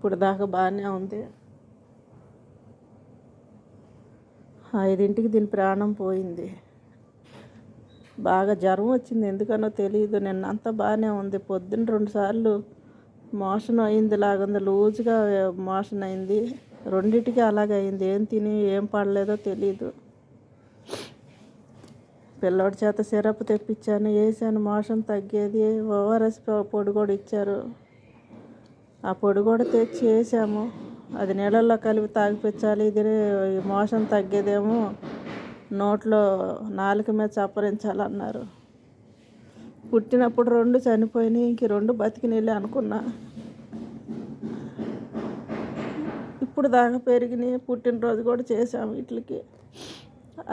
ఇప్పుడు దాకా బాగానే ఉంది. 5ంటికి దీని ప్రాణం పోయింది. బాగా జ్వరం వచ్చింది, ఎందుకనో తెలియదు. నిన్నంతా బాగానే ఉంది. పొద్దున్న 2 సార్లు మోషన్ అయింది, లాగుంది, లూజ్గా మోషన్ అయింది. 2ంటికి అలాగే అయింది. ఏం తిని ఏం పడలేదో తెలీదు. పిల్లోడి చేత సిరప్ తెప్పించాను, వేసాను, మోషన్ తగ్గేది. ఓఆర్ఎస్ పొడి కూడా ఇచ్చారు. ఆ పొడి కూడా తెచ్చి వేసాము. అది నీళ్ళల్లో కలిపి తాగిపించాలి. ఇది మోషన్ తగ్గేదేమో నోట్లో నాలుక మీద చప్పరించాలన్నారు. పుట్టినప్పుడు 2 చనిపోయినాయి, ఇంక 2 బతికినీళ్ళే అనుకున్నా. ఇప్పుడు దాకా పెరిగినాయి. పుట్టినరోజు కూడా చేసాము వీటికి.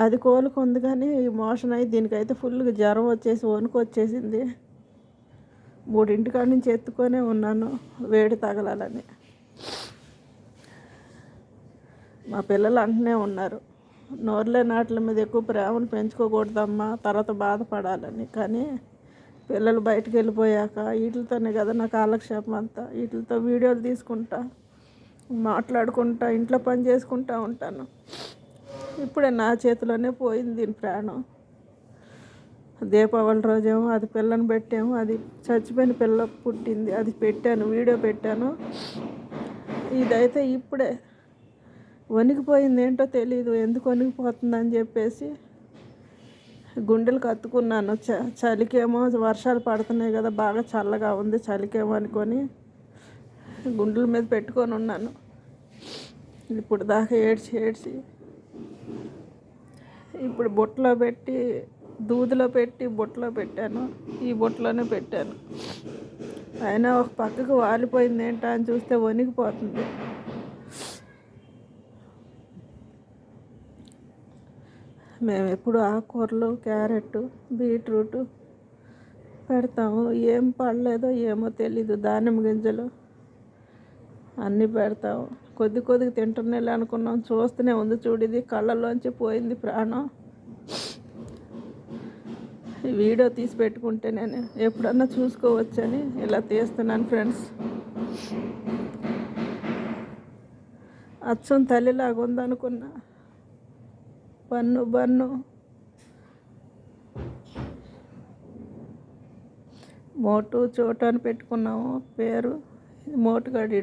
అది కోలుకుంది, కానీ ఈ మోషన్ అయ్యి దీనికైతే ఫుల్గా జ్వరం వచ్చేసి వణుకు వచ్చేసింది. 3ంటికాడ నుంచి ఎత్తుకొనే ఉన్నాను వేడి తగలాలని. మా పిల్లలు అంటూనే ఉన్నారు, నోరులే నాట్ల మీద ఎక్కువ ప్రేమను పెంచుకోకూడదమ్మా, తర్వాత బాధపడాలని. కానీ పిల్లలు బయటకు వెళ్ళిపోయాక వీటితోనే కదా నా కాలక్షేపం అంతా. వీటితో వీడియోలు తీసుకుంటా, మాట్లాడుకుంటా, ఇంట్లో పని చేసుకుంటా ఉంటాను. ఇప్పుడే నా చేతిలోనే పోయింది దీని ప్రాణం. దీపావళి రోజేమో అది పిల్లని పెట్టాము, అది చచ్చిపోయిన పిల్ల పుట్టింది, అది పెట్టాను, వీడియో పెట్టాను. ఇదైతే ఇప్పుడే వణికిపోయింది, ఏంటో తెలీదు. ఎందుకు వణికిపోతుందని చెప్పేసి గుండెలు కత్తుకున్నాను. చలికేమో వర్షాలు పడుతున్నాయి కదా, బాగా చల్లగా ఉంది, చలికేమో అనుకొని గుండెల మీద పెట్టుకొని ఉన్నాను. ఇప్పుడు దాకా ఏడ్చి ఇప్పుడు బుట్టలో పెట్టి, దూదిలో పెట్టి బుట్టలో పెట్టాను. ఈ బుట్టలోనే పెట్టాను. అయినా ఒక పక్కకు వాలిపోయింది ఏంటా అని చూస్తే వణికిపోతుంది. మేము ఎప్పుడు ఆకుకూరలు, క్యారెట్, బీట్రూట్ పెడతాము. ఏం పడలేదో ఏమో తెలీదు. దానిమ్మ గింజలు అన్నీ పెడతాము. కొద్దిగా తింటున్నాయి అనుకున్నాం, చూస్తూనే ఉంది చూడిది, కళ్ళల్లోంచి పోయింది ప్రాణం. వీడియో తీసి పెట్టుకుంటే నేను ఎప్పుడన్నా చూసుకోవచ్చని ఇలా తీస్తున్నాను ఫ్రెండ్స్. అచ్చం తల్లిలాగా ఉందనుకున్నా. బన్ను మోటు చోటు అని పెట్టుకున్నాము పేరు. మోటుగాడు,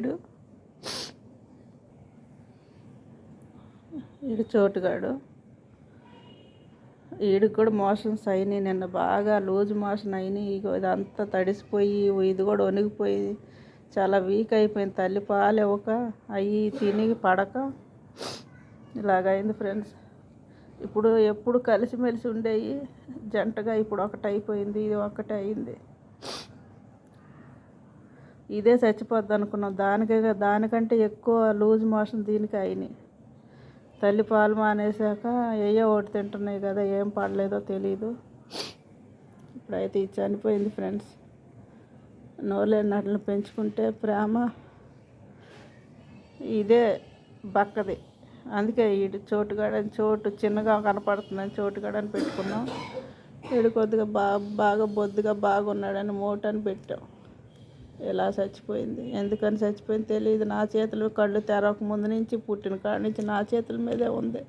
ఈడు చోటుగాడు. వీడికి కూడా మోషన్స్ అయినాయి. నిన్న బాగా లూజ్ మోషన్ అయినాయి. ఇదంతా తడిసిపోయి, ఇది కూడా వణిగిపోయి చాలా వీక్ అయిపోయింది. తల్లి పాలు ఇవ్వక అవి తిని పడక ఇలాగైంది ఫ్రెండ్స్. ఇప్పుడు ఎప్పుడు కలిసిమెలిసి ఉండేవి జంటగా ఇప్పుడు ఒకటి అయిపోయింది. ఇది ఒక్కటే అయింది. ఇదే చచ్చిపోద్ది అనుకున్నాం. దానికంటే ఎక్కువ లూజ్ మోషన్ దీనికి అయినాయి. తల్లి పాలు మానేశాక ఏయో ఒకటి తింటున్నాయి కదా, ఏం పడలేదో తెలీదు. ఇప్పుడైతే ఇది చనిపోయింది ఫ్రెండ్స్. నోరులేని నటలను పెంచుకుంటే ప్రేమ ఇదే బక్కది. అందుకే వీడు చోటుగాడని, చోటు చిన్నగా కనపడుతుందని చోటుగాడని పెట్టుకున్నాం. వీడు కొద్దిగా బాగా బొద్దుగా బాగున్నాడని మోటు అని పెట్టాం. ఎలా చచ్చిపోయింది, ఎందుకని చచ్చిపోయింది తెలియదు. నా చేతులు కళ్ళు తెరవక ముందు నుంచి, పుట్టిన కాడి నుంచి నా చేతుల మీదే ఉంది.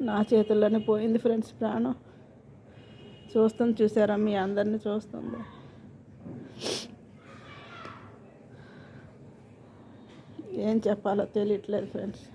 నా చేతుల్లోనే పోయింది ఫ్రెండ్స్ ప్రాణం. చూసారా, మీ అందరినీ చూస్తుంది. ఏం చెప్పాలో తెలియట్లేదు ఫ్రెండ్స్.